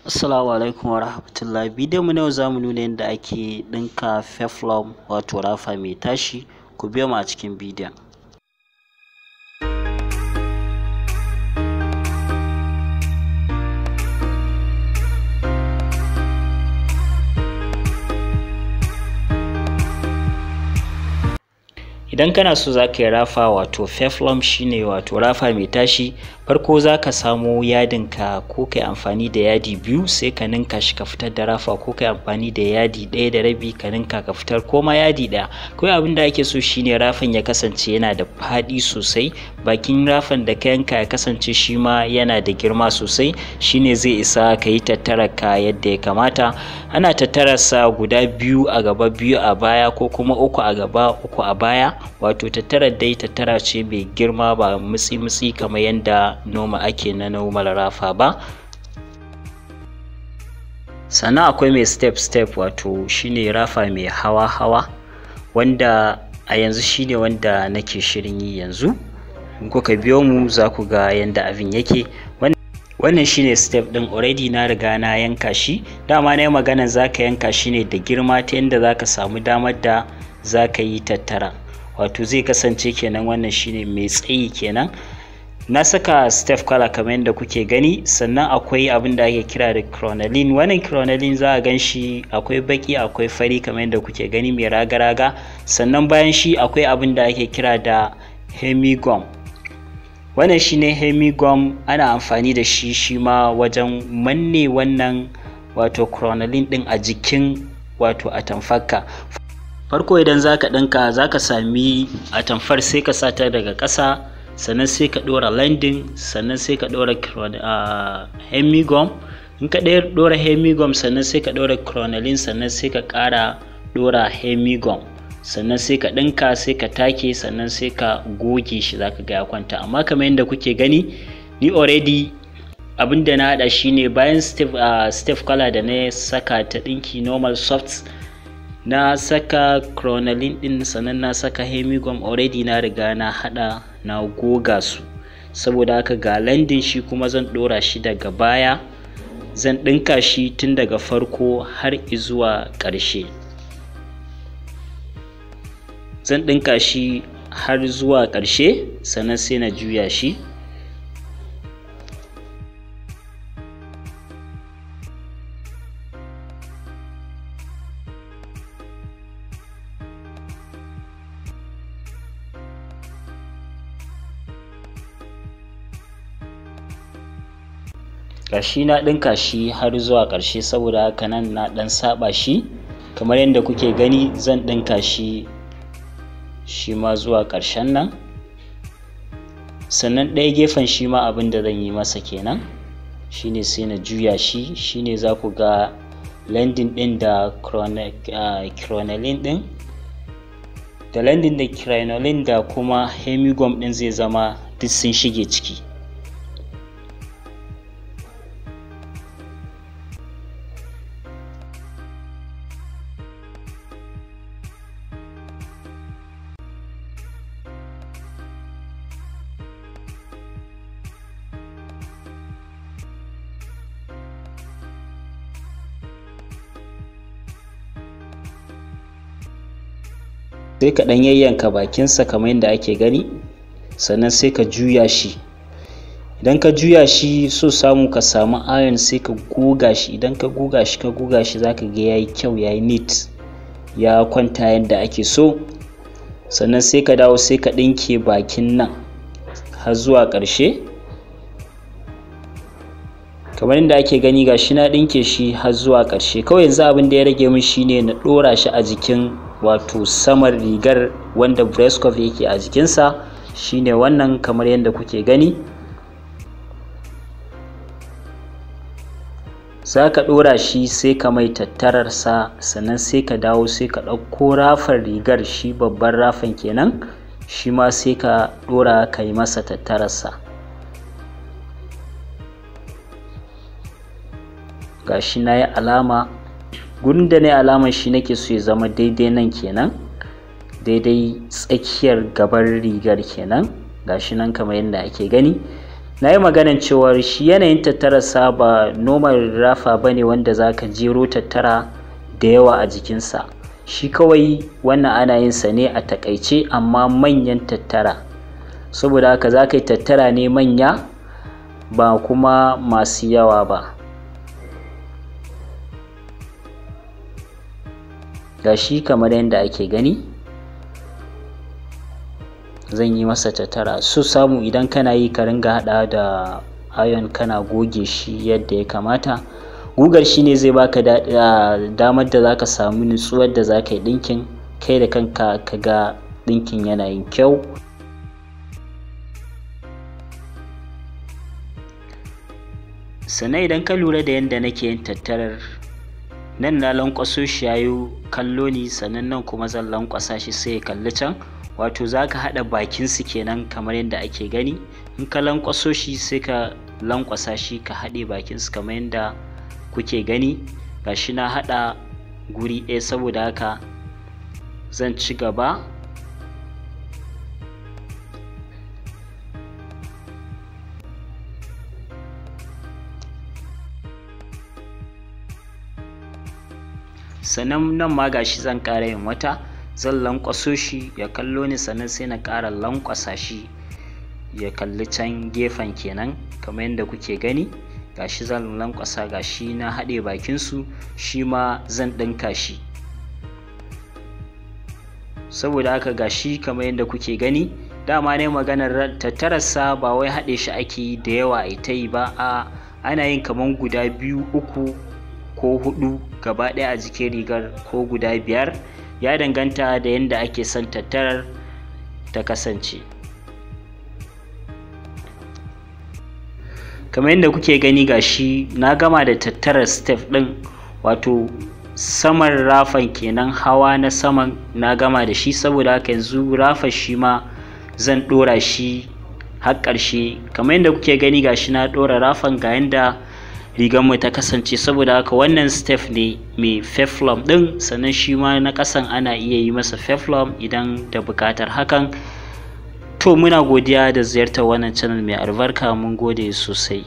Assalamu alaikum wa rahmatullahi. Bidiyon mu na yau zamu nuna yadda ake ɗinka peplum wato rafa mai tashi. Ku biyo mu a cikin bidiyon. Idan kana so za ka yi rafa wato peplum shine wato rafa mai tashi, farko za ka samo yadinka ko kai amfani da yadi biyu sai ka ninka shi ka fitar da rafa, ko kai amfani da yadi 1 da rabi ka ninka ka fitar, ko ma yadi 1. Kawai abin da ake so shine rafan ya kasance yana da faɗi sosai, bakin rafan da ka yanka ya kasance shi ma yana da girma sosai, shine zai isa ka yi tattarar ka yadda ya kamata. Ana tattararsa guda 2 a gaba 2 a baya, ko kuma 3 a gaba 3 a baya. Wato tattarar dai tattara ce mai girma, ba mutsi kamar yadda noma ake na normal rafa ba. Sannan akwai mai step wato shine rafa mai hawa wanda a yanzu shine wanda nake shirin yi yanzu. In kuka biyo mu za ku ga yadda abin yake. Wannan shine step din, already na riga na yanka shi. Dama na yi magana za ka yanka shi ne da girma ta yadda za ka samu damar da za ka yi tattara. Wato zai kasance kenan wannan shine mai tsayi kenan. Na saka step color kamar yadda kuke gani. Sannan akwai abin da ake kira da crinoline. Wannan crinoline za a gan shi akwai baki akwai fari kamar yadda kuke gani mai raga. Sannan bayan shi akwai abin da ake kira da hemigum. Wannan shine hemigum, ana amfani da shi ma wajen manne wannan wato crinoline din a jikin wato atamfarka. Farko idan zaka ɗinka zaka sami atamfar sai ka sata daga ƙasa, sannan sai ka ɗora landing, sannan sai ka ɗora hemigum. In ka ɗora hemigum sannan sai ka ɗora crinoline, sannan sai ka ƙara ɗora hemigum, sannan sai ka ɗinka, sai ka take, sannan sai ka goge shi, zaka ga ya kwanta. Amma kamar yadda kuke gani ni already abinda na haɗa shine bayan step color da na saka ta ɗinki normal soft, na saka crinoline din, sannan na saka hemigum, already na riga na hada na goga su. Saboda haka ga landing shi kuma zan dora shi daga baya, zan dinka shi tun daga farko har zuwa ƙarshe. Zan dinka shi har zuwa ƙarshe, sannan sai na juya shi. Gashi na ɗinka shi har zuwa ƙarshe, saboda haka nan na ɗan saba shi kamar yadda kuke gani. Zan ɗinka shi ma zuwa ƙarshen nan, sannan ɗaya gefen shi ma abin da zan yi masa kenan shine sai na juya shi. Shine za ku ga landing ɗin da crinoline ɗin, da landing da crinoline da kuma hemigum ɗin zai zama duk sun shige ciki. Sai ka ɗan yayyanka bakinsa kamar yadda ake gani, sannan sai ka juya shi. Idan ka juya shi so samu ka samu iron sai ka goga shi. Idan ka goga shi zaka ga yayi kyau, yayi neat, ya kwanta yadda ake so. Sannan sai ka dawo sai ka ɗinke bakin nan har zuwa ƙarshe kamar yadda ake gani. Gashi na ɗinke shi har zuwa ƙarshe. Kawai yanzu abin da ya rage min shine na ɗora shi a jikin wato saman rigar wanda breast cuff yake a jikinsa, shine wannan kamar yadda kuke gani. Za ka ɗora shi sai ka mai tattararsa, sannan sai ka dawo sai ka ɗauko rafar rigar, shi babban rafan kenan, shi ma sai ka ɗora ka yi masa tattararsa. Gashi na yi alama, gurin da na yi alamar shi nake so ya zama daidai nan kenan, daidai tsakiyar gaban rigar kenan. Gashi nan kamar yadda ake gani. na yi maganan cewar shi yanayin tattararsa ba normal rafa ba ne wanda za ka jero tattara da yawa a jikinsa. Shi kawai wannan ana yin sa ne a takaice amma manyan tattara, saboda haka za ka yi tattara ne manya ba kuma masu yawa ba. Ga shi kamar yadda ake gani zan yi masa tattara. So samu idan kana yi ka ringa haɗa da iron kana goge shi yadda ya kamata. Gugar shi ne zai baka damar da zaka samu nutsuwar da zaka yi ɗinkin kai da kanka ka ga ɗinkin yana yin kyau. Sannan idan ka lura da yadda nake yin tattarar, nan na lankwaso shi yayi kallo ni, sannan nan kuma zan lankwasa shi sai ya kalli can, wato zaka haɗa bakin su kenan kamar yadda ake gani. In ka lankwaso shi sai ka lankwasa shi ka haɗe bakin su kamar yadda kuke gani. Gashi na haɗa guri ɗaya, saboda haka zan ci gaba. Sannan nan ma gashi zan ƙara yin wata, zan lankwaso shi ya kallo ni, sannan sai na ƙara lankwasa shi ya kalli can gefen kenan kamar yadda kuke gani. Gashi zan lankwasa, gashi na haɗe bakin su, shi ma zan ɗinka shi. Saboda haka gashi kamar yadda kuke gani, dama ne maganar tattararsa ba wai haɗe shi ake yi da yawa a ta yi ba, a ana yin kamar guda 2, 3 ko 4 gaba ɗaya a jikin rigar, ko guda 5, ya danganta da yadda ake son tattarar ta kasance. Kamar yadda kuke gani gashi na gama da tattarar step ɗin, wato saman rafan kenan, hawa na saman na gama da shi. Saboda haka yanzu rafar shi ma zan ɗora shi har ƙarshe. Kamar yadda kuke gani gashi na ɗora rafan ga yadda rigar mu ta kasance. Saboda haka wannan step ne mai peplum ɗin, sannan shi ma na ƙasan ana iya yi masa peplum idan da buƙatar hakan. To muna godiya da ziyartar wannan channel mai albarka, mun gode sosai.